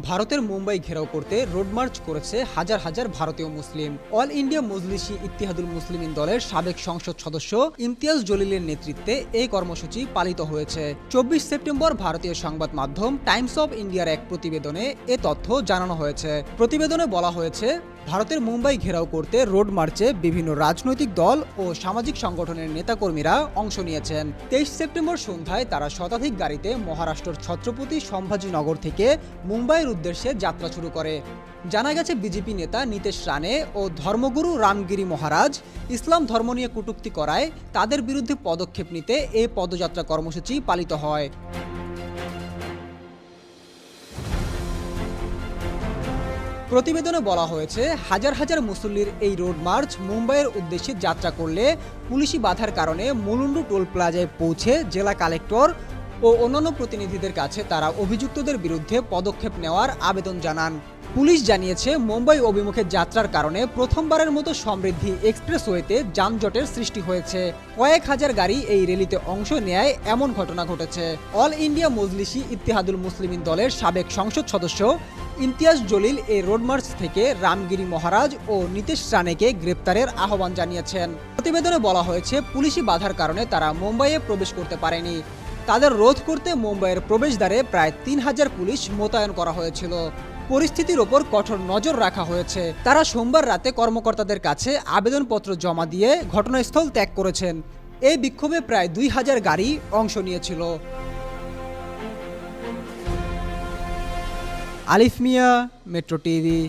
ভারতের মুম্বাই ঘেরাও করতে রোড মার্চ করেছে হাজার হাজার ভারতীয় মুসলিম। অল ইন্ডিয়া মজলিসি ইত্তেহাদুল মুসলিমিন দলের সাবেক সংসদ সদস্য ইমতিয়াজ জলিলের নেতৃত্বে এই কর্মসূচি পালিত হয়েছে। ২৪ সেপ্টেম্বর ভারতীয় সংবাদ মাধ্যম টাইমস অব ইন্ডিয়ার এক প্রতিবেদনে এ তথ্য জানানো হয়েছে। প্রতিবেদনে বলা হয়েছে, ভারতের মুম্বাই ঘেরাও করতে রোড মার্চে বিভিন্ন রাজনৈতিক দল ও সামাজিক সংগঠনের নেতাকর্মীরা অংশ নিয়েছেন। ২৩ সেপ্টেম্বর সন্ধ্যায় তারা শতাধিক গাড়িতে মহারাষ্ট্রের ছত্রপতি সম্ভাজিনগর থেকে মুম্বাইয়ের উদ্দেশ্যে যাত্রা শুরু করে। জানা গেছে, বিজেপি নেতা নীতেশ রানে ও ধর্মগুরু রামগিরি মহারাজ ইসলাম ধর্ম নিয়ে কটূক্তি করায় তাদের বিরুদ্ধে পদক্ষেপ নিতে এই পদযাত্রা কর্মসূচি পালিত হয়। প্রতিবেদনে বলা হয়েছে, হাজার হাজার মুসল্লির এই রোড মার্চ মুম্বাইয়ের উদ্দেশ্যে যাত্রা করলে পুলিশি বাধার কারণে মুলুন্ডু টোল প্লাজায় পৌঁছে জেলা কালেক্টর ও অন্যান্য প্রতিনিধিদের কাছে তারা অভিযুক্তদের বিরুদ্ধে পদক্ষেপ নেওয়ার আবেদন জানান। পুলিশ জানিয়েছে, মুম্বাই অভিমুখে যাত্রার কারণে প্রথমবারের মতো সমৃদ্ধি এক্সপ্রেসওয়েতে যানজটের সৃষ্টি হয়েছে। কয়েক হাজার গাড়ি এই র্যালিতে অংশ নেয় এমন ঘটনা ঘটেছে। অল ইন্ডিয়া মজলিসি ইত্তেহাদুল মুসলিমিন দলের সাবেক সংসদ সদস্য ইমতিয়াজ জলিল এই রোড মার্চ থেকে রামগিরি মহারাজ ও নীতেশ রানেকে গ্রেপ্তারের আহ্বান জানিয়েছেন। প্রতিবেদনে বলা হয়েছে, পুলিশি বাধার কারণে তারা মুম্বাইয়ে প্রবেশ করতে পারেনি। তাদের রোধ করতে মুম্বাইয়ের প্রবেশদ্বারে প্রায় ৩,০০০ পুলিশ মোতায়েন করা হয়েছিল। পরিস্থিতির ওপর কঠোর নজর রাখা হয়েছে। তারা সোমবার রাতে কর্মকর্তাদের কাছে আবেদনপত্র জমা দিয়ে ঘটনাস্থল ত্যাগ করেছেন। এই বিক্ষোভে প্রায় ২,০০০ গাড়ি অংশ নিয়েছিল। আলিফ মিয়া, মেট্রো টিভি।